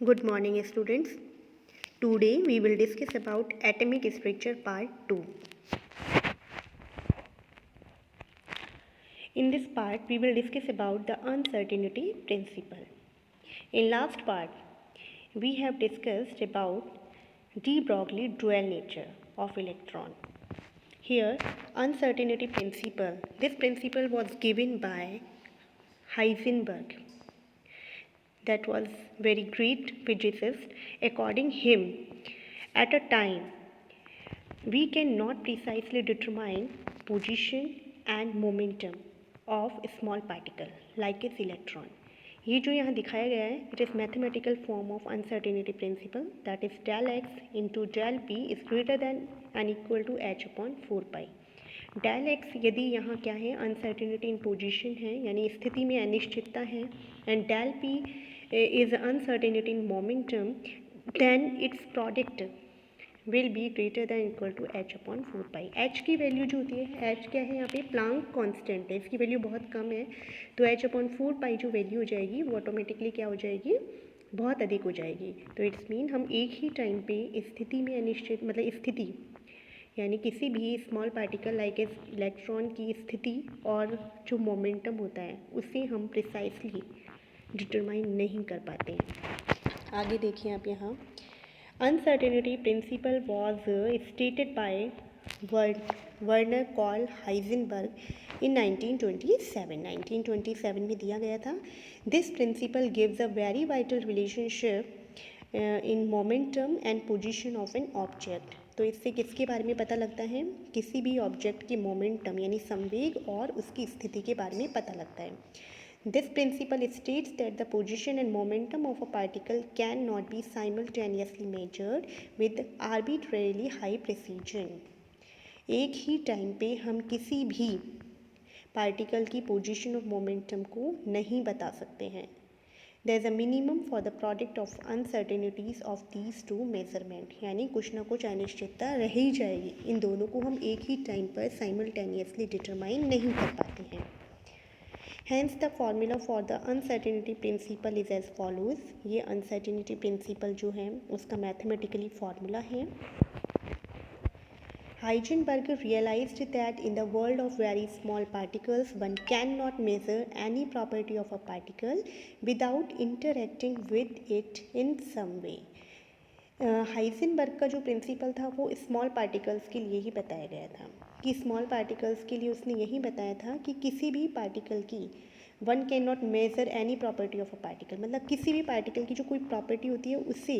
Good morning, students. Today we will discuss about atomic structure part 2. In this part we will discuss about the uncertainty principle. In last part we have discussed about de Broglie dual nature of electron. Here uncertainty principle. This principle was given by Heisenberg. That was very great physicist. According him, at a time we cannot precisely determine position and momentum of small particle like its electron. ये जो यहाँ दिखाया गया है, it is mathematical form of uncertainty principle, that is del x into del p is greater than and equal to h upon 4 pi. Del x यदि यहाँ क्या है, अनसर्टेनिटी इन पोजीशन है, यानी स्थिति में अनिश्चितता है, and del P is uncertainty in momentum, then its product will be greater than equal to H upon 4 pi. H की वैल्यू जो होती है, एच क्या है यहाँ पे, प्लांक कांस्टेंट है, इसकी वैल्यू बहुत कम है, तो एच अपॉन 4 पाई जो वैल्यू हो जाएगी वो ऑटोमेटिकली क्या हो जाएगी, बहुत अधिक हो जाएगी. तो इट्स मीन हम एक ही टाइम पे स्थिति में अनिश्चित, मतलब स्थिति यानी किसी भी स्मॉल पार्टिकल लाइक इलेक्ट्रॉन की स्थिति और जो मोमेंटम होता है उसे हम प्रिसाइसली डिटरमाइन नहीं कर पाते हैं. आगे देखिए आप यहाँ, uncertainty principle was stated by Werner Karl Heisenberg in 1927 में दिया गया था. This principle gives a very vital relationship in momentum and position of an object. तो इससे किसके बारे में पता लगता है, किसी भी ऑब्जेक्ट की मोमेंटम यानी संवेग और उसकी स्थिति के बारे में पता लगता है. This principle states that the position and momentum of a particle cannot be simultaneously measured with arbitrarily high precision. एक ही टाइम पे हम किसी भी पार्टिकल की पोजीशन और मोमेंटम को नहीं बता सकते हैं. There is a minimum for the product of uncertainties of these two measurement. यानी कुछ ना कुछ अनिश्चितता रह ही जाएगी, इन दोनों को हम एक ही टाइम पर साइमल्टेनियसली डिटरमाइन नहीं कर पाते हैं. Hence the formula for the uncertainty principle is as follows. ये uncertainty principle जो है उसका मैथमेटिकली फॉर्मूला है. Heisenberg realized that in the world of very small particles one cannot measure any property of a particle without interacting with it in some way. Heisenberg का जो principal था वो small particles के लिए ही बताया गया था, कि स्मॉल पार्टिकल्स के लिए उसने यही बताया था कि किसी भी पार्टिकल की one can not measure any property of a particle, मतलब किसी भी पार्टिकल की जो कोई प्रॉपर्टी होती है उसे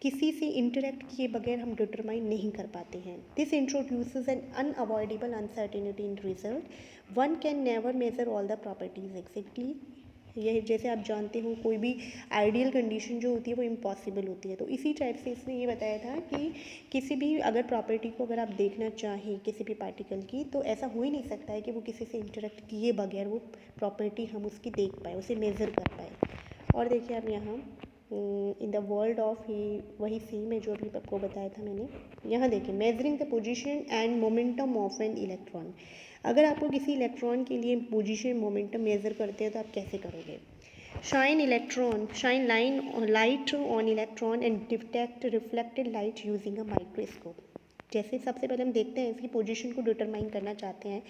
किसी से इंटरेक्ट किए बगैर हम डिटरमाइन नहीं कर पाते हैं. This introduces an unavoidable uncertainty in result. One can never measure all the properties exactly. यह जैसे आप जानते हो कोई भी आइडियल कंडीशन जो होती है वो इम्पॉसिबल होती है, तो इसी टाइप से इसने ये बताया था कि किसी भी अगर प्रॉपर्टी को अगर आप देखना चाहें किसी भी पार्टिकल की, तो ऐसा हो ही नहीं सकता है कि वो किसी से इंटरेक्ट किए बगैर वो प्रॉपर्टी हम उसकी देख पाए, उसे मेज़र कर पाए. और देखिए आप यहाँ इन द वर्ल्ड ऑफ, ही वही सेम है जो अभी आपको बताया था मैंने. यहाँ देखिए, measuring the position and momentum of an electron. अगर आपको किसी इलेक्ट्रॉन के लिए पोजीशन मोमेंटम मेज़र करते हैं तो आप कैसे करोगे. Shine light on electron and detect reflected light using a microscope. जैसे सबसे पहले हम देखते हैं इसकी पोजीशन को डिटरमाइन करना चाहते हैं.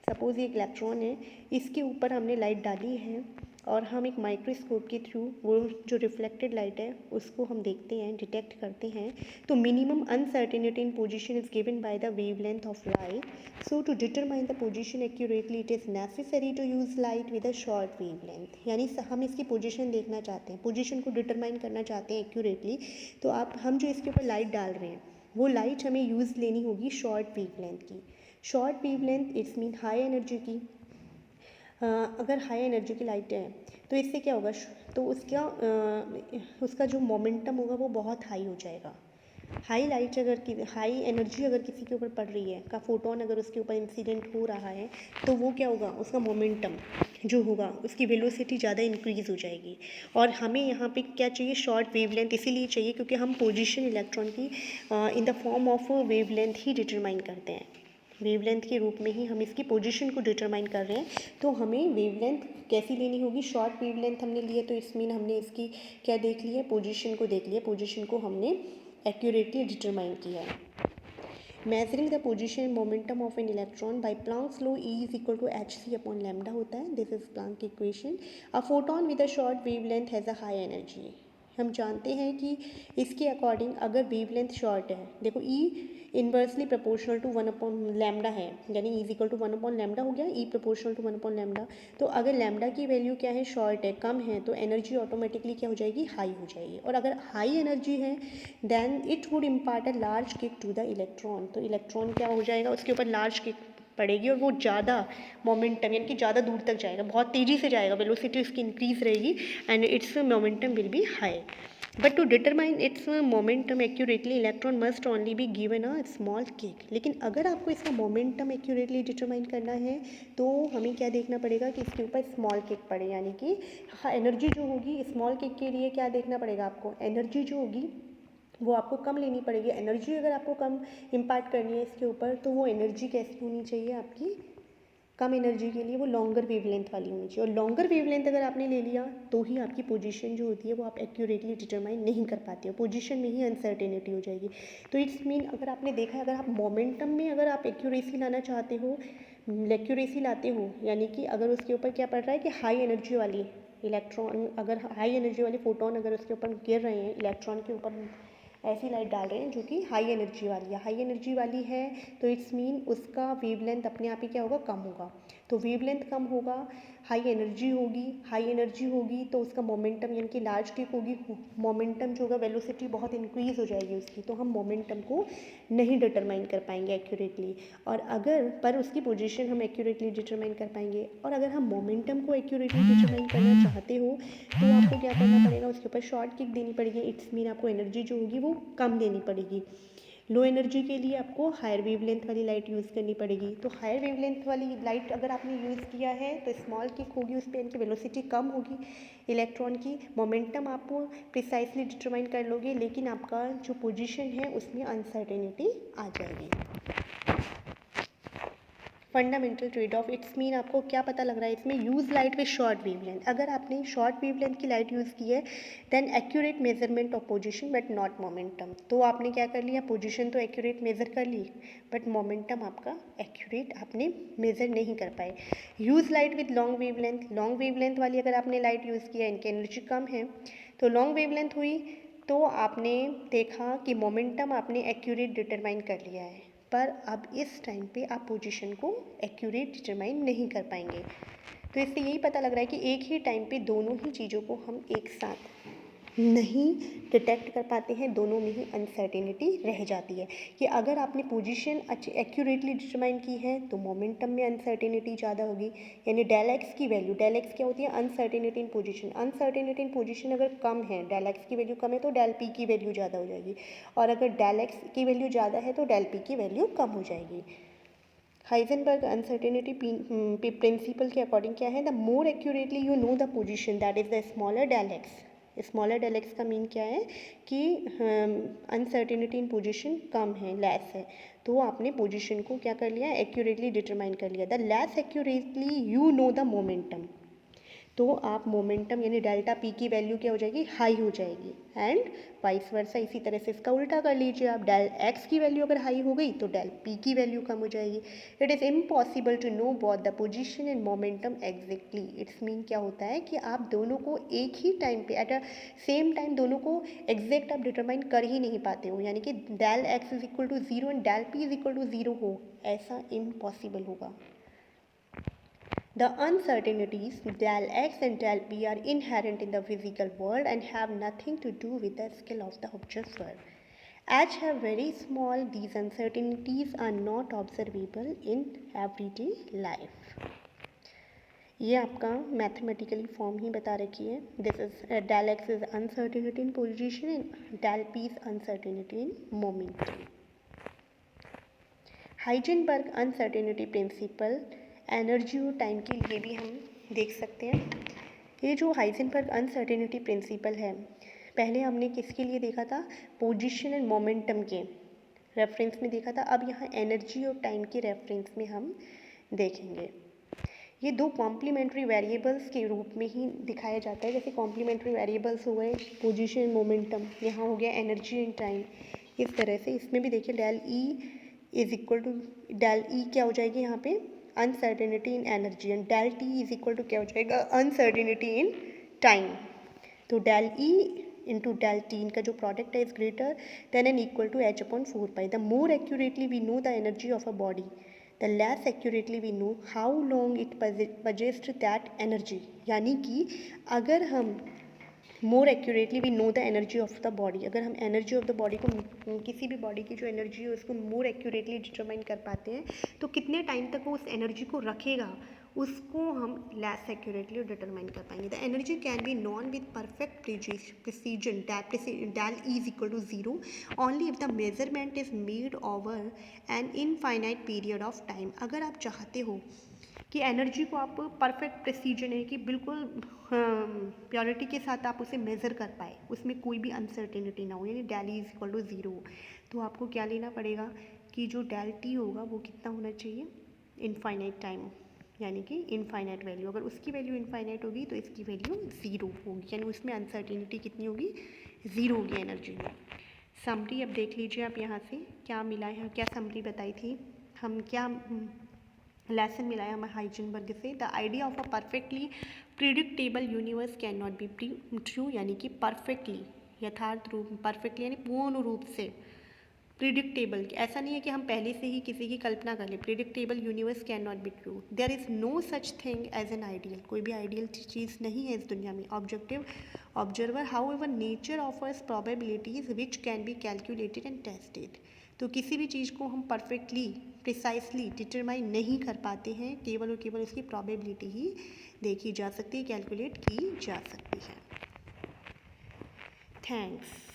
सपोज़ ये एक इलेक्ट्रॉन है, इसके ऊपर हमने लाइट डाली है और हम एक माइक्रोस्कोप के थ्रू वो जो रिफ्लेक्टेड लाइट है उसको हम देखते हैं, डिटेक्ट करते हैं. तो minimum uncertainty in position is given by the wavelength of light. So to determine the position accurately it is necessary to use light with a short wavelength. यानी हम इसकी पोजीशन देखना चाहते हैं, पोजीशन को डिटरमाइन करना चाहते हैं एक्यूरेटली, तो हम जो इसके ऊपर लाइट डाल रहे हैं वो लाइट हमें यूज़ लेनी होगी शॉर्ट वेवलेंथ की. Short wavelength it's mean high energy की. अगर हाई एनर्जी की लाइट है तो इससे क्या होगा, तो उसका जो मोमेंटम होगा वो बहुत हाई हो जाएगा. हाई एनर्जी अगर किसी के ऊपर पड़ रही है, का फोटोन अगर उसके ऊपर इंसिडेंट हो रहा है, तो वो क्या होगा, उसका मोमेंटम जो होगा उसकी वेलोसिटी ज़्यादा इंक्रीज़ हो जाएगी. और हमें यहाँ पे क्या चाहिए, शॉर्ट वेवलेंथ इसीलिए चाहिए क्योंकि हम पोजीशन इलेक्ट्रॉन की in the form of wavelength he determine करते हैं. वेवलेंथ के रूप में ही हम इसकी पोजीशन को डिटरमाइन कर रहे हैं। तो हमें वेवलेंथ कैसी लेनी होगी, शॉर्ट वेवलेंथ हमने लिए तो इसमें हमने इसकी क्या देख ली है, पोजीशन को देख लिया, पोजीशन को हमने एक्यूरेटली डिटरमाइन किया है। Measuring the position momentum of an electron by Planck's law E is equal to hc upon lambda होता है। This is Planck equation. A photon with a short wavelength has a high energy. हम जानते हैं कि इसके according अगर wavelength short है, देखो E inversely proportional to 1 upon lambda है, यानी E is equal to 1 upon lambda हो गया, E proportional to 1 upon lambda. तो अगर लैम्डा की वैल्यू क्या है, शॉर्ट है, कम है, तो एनर्जी ऑटोमेटिकली क्या हो जाएगी, हाई हो जाएगी। और अगर हाई एनर्जी है then it would impart a large kick to the electron. तो इलेक्ट्रॉन क्या हो जाएगा, उसके ऊपर लार्ज किक पड़ेगी और वो ज़्यादा मोमेंटम यानी कि ज़्यादा दूर तक जाएगा, बहुत तेज़ी से जाएगा, वेलोसिटी उसकी इंक्रीज रहेगी and its momentum will be high. But to determine its momentum accurately electron must only be given a small kick. लेकिन अगर आपको इसका मोमेंटम एक्यूरेटली डिटरमाइन करना है तो हमें क्या देखना पड़ेगा कि इसके ऊपर स्मॉल किक पड़े, यानी कि एनर्जी जो होगी स्मॉल किक के लिए क्या देखना पड़ेगा आपको, एनर्जी जो होगी वो आपको कम लेनी पड़ेगी। एनर्जी अगर आपको कम इम्पार्ट करनी है इसके ऊपर तो वो एनर्जी कैसी होनी चाहिए आपकी, कम एनर्जी के लिए वो लॉन्गर वेवलेंथ वाली होनी चाहिए। और लॉन्गर वेवलेंथ अगर आपने ले लिया तो ही आपकी पोजीशन जो होती है वो आप एक्यूरेटली डिटरमाइन नहीं कर पाते हो, पोजीशन में ही अनसर्टेनिटी हो जाएगी। तो इट्स मीन अगर आपने देखा है, अगर आप मोमेंटम में अगर आप एक्यूरेसी लाना चाहते हो, एक्यूरेसी लाते हो, यानी कि अगर उसके ऊपर क्या पड़ रहा है कि हाई एनर्जी वाली इलेक्ट्रॉन, अगर हाई एनर्जी वाले फोटोन अगर उसके ऊपर गिर रहे हैं, इलेक्ट्रॉन के ऊपर ऐसी लाइट डाल रहे हैं जो कि हाई एनर्जी वाली है, हाई एनर्जी वाली है, तो इट्स मीन उसका वेवलेंथ अपने आप ही क्या होगा, कम होगा। तो वेवलेंथ कम होगा, हाई एनर्जी होगी, हाई एनर्जी होगी तो उसका मोमेंटम यानी कि लार्ज किक होगी, मोमेंटम जो होगा वेलोसिटी बहुत इंक्रीज हो जाएगी उसकी, तो हम मोमेंटम को नहीं डिटरमाइन कर पाएंगे एक्यूरेटली। और अगर पर उसकी पोजीशन हम एक्यूरेटली डिटरमाइन कर पाएंगे। और अगर हम मोमेंटम को एक्यूरेटली डिटरमाइन करना चाहते हो तो आपको क्या करना पड़ेगा, उसके ऊपर शॉर्ट किक देनी पड़ेगी। इट्स मीन आपको एनर्जी जो होगी वो कम देनी पड़ेगी। लो एनर्जी के लिए आपको हायर वेवलेंथ वाली लाइट यूज़ करनी पड़ेगी। तो हायर वेवलेंथ वाली लाइट अगर आपने यूज़ किया है तो स्मॉल किक होगी, उस पर इनकी वेलोसिटी कम होगी इलेक्ट्रॉन की, मोमेंटम आप प्रिसाइसली डिटरमाइन कर लोगे, लेकिन आपका जो पोजीशन है उसमें अनसर्टेनिटी आ जाएगी। Fundamental trade off, it's mean आपको क्या पता लग रहा है इसमें, use light with short wavelength. अगर आपने शॉर्ट वेवलेंथ की लाइट यूज़ की है then accurate measurement of position but not momentum. तो आपने क्या कर लिया, पोजीशन तो एक्यूरेट मेज़र कर ली बट मोमेंटम आपका एक्यूरेट आपने मेज़र नहीं कर पाए। Use light with long wavelength, long wavelength वाली अगर आपने लाइट यूज़ किया, इनकी एनर्जी कम है तो लॉन्ग वेवलेंथ हुई, तो आपने देखा कि मोमेंटम आपने एक्यूरेट डिटरमाइन कर लिया है, पर अब इस टाइम पे आप पोजीशन को एक्यूरेट डिटरमाइन नहीं कर पाएंगे। तो इससे यही पता लग रहा है कि एक ही टाइम पे दोनों ही चीज़ों को हम एक साथ नहीं डिटेक्ट कर पाते हैं, दोनों में ही अनसर्टेनिटी रह जाती है। कि अगर आपने पोजीशन अच्छी एक्यूरेटली डिटरमाइन की है तो मोमेंटम में अनसर्टेनिटी ज़्यादा होगी, यानी डेल एक्स की वैल्यू, डेल एक्स क्या होती है, uncertainty in position. Uncertainty in position अगर कम है, डेल एक्स की वैल्यू कम है तो डेल पी की वैल्यू ज़्यादा हो जाएगी, और अगर डेल एक्स की वैल्यू ज़्यादा है तो डेल पी की वैल्यू कम हो जाएगी। हाइजेनबर्ग अनसर्टेनिटी प्रिंसिपल के अकॉर्डिंग क्या है, the more accurately you know the position that is the smaller del X. Smaller del X का मीन क्या है कि अनसर्टेनिटी इन पोजीशन कम है, लेस है, तो आपने पोजीशन को क्या कर लिया, एक्यूरेटली डिटरमाइन कर लिया। The less accurately you know the momentum, तो आप मोमेंटम यानी डेल्टा पी की वैल्यू क्या हो जाएगी, हाई हो जाएगी, एंड वाइस वर्सा इसी तरह से इसका उल्टा कर लीजिए आप, डेल एक्स की वैल्यू अगर हाई हो गई तो डेल पी की वैल्यू कम हो जाएगी। It is impossible to know both the position and momentum exactly. It's mean क्या होता है कि आप दोनों को एक ही टाइम पे एट अ सेम टाइम दोनों को एग्जैक्ट आप डिटरमाइन कर ही नहीं पाते हो, यानी कि del X is equal to zero and del P is equal to zero हो, ऐसा इम्पॉसिबल होगा। The uncertainties del x and del p are inherent in the physical world and have nothing to do with the skill of the observer. As are very small, these uncertainties are not observable in everyday life. ये आपका mathematically form ही बता रखी है। This is del X is uncertainty in position and del P is uncertainty in momentum. Heisenberg uncertainty principle energy और time के लिए भी हम देख सकते हैं। ये जो हाइजेनबर्ग अनसर्टेनिटी प्रिंसिपल है, पहले हमने किसके लिए देखा था, पोजीशन एंड मोमेंटम के, रेफरेंस में देखा था, अब यहाँ एनर्जी और टाइम के रेफरेंस में हम देखेंगे। ये दो कॉम्प्लीमेंट्री वेरिएबल्स के रूप में ही दिखाया जाता है। जैसे कॉम्प्लीमेंट्री वेरिएबल्स हो गए पोजीशन, मोमेंटम, यहाँ हो गया एनर्जी एंड टाइम। इस तरह से इसमें भी देखिए del E is equal to del E क्या हो जाएगी यहाँ पे uncertainty in energy, and del T is equal to क्या हो जाएगा अनसर्टेनिटी इन टाइम। तो del E into del T इनका जो प्रोडक्ट है is greater than an equal to H upon 4 pi. The more accurately we know the energy of a body, the less accurately we know how long it possessed that energy. यानी कि अगर हम more accurately we know the energy of the body, अगर हम energy of the body को, किसी भी body की जो एनर्जी है उसको मोर एक्यूरेटली डिटरमाइन कर पाते हैं, तो कितने टाइम तक वो उस एनर्जी को रखेगा उसको हम लेस एक्यूरेटली डिटरमाइन कर पाएंगे। The energy can be known with perfect precision del E is equal to 0 only if the measurement is made over an infinite period of time. अगर आप चाहते हो कि एनर्जी को आप परफेक्ट प्रिसीजन है कि बिल्कुल प्योरिटी के साथ आप उसे मेज़र कर पाए, उसमें कोई भी अनसर्टेनिटी ना हो, यानी del E is equal to 0, तो आपको क्या लेना पड़ेगा कि जो डेल टी होगा वो कितना होना चाहिए इनफाइनाइट टाइम, यानी कि इनफाइनाइट वैल्यू। अगर उसकी वैल्यू इनफाइनाइट होगी तो इसकी वैल्यू 0 होगी, यानी उसमें अनसर्टेनिटी कितनी होगी 0 होगी एनर्जी में। समरी अब देख लीजिए आप यहाँ से क्या मिला है, क्या समरी बताई थी, हम क्या लेसन मिला है हमें हाइजेनबर्ग से। The idea of a perfectly predictable universe can not be true, यानी कि परफेक्टली यथार्थ रूप, परफेक्टली यानी पूर्ण रूप से प्रिडिक्टेबल, ऐसा नहीं है कि हम पहले से ही किसी की कल्पना कर लें। Predictable universe can not be true, there is no such thing as an ideal, कोई भी आइडियल चीज़ नहीं है इस दुनिया में। Objective observer however nature offers probabilities which can be calculated and tested. तो किसी भी चीज़ को हम परफेक्टली प्रिसाइसली डिटरमाइन नहीं कर पाते हैं, केवल और केवल उसकी प्रोबेबिलिटी ही देखी जा सकती है, कैलकुलेट की जा सकती है। थैंक्स।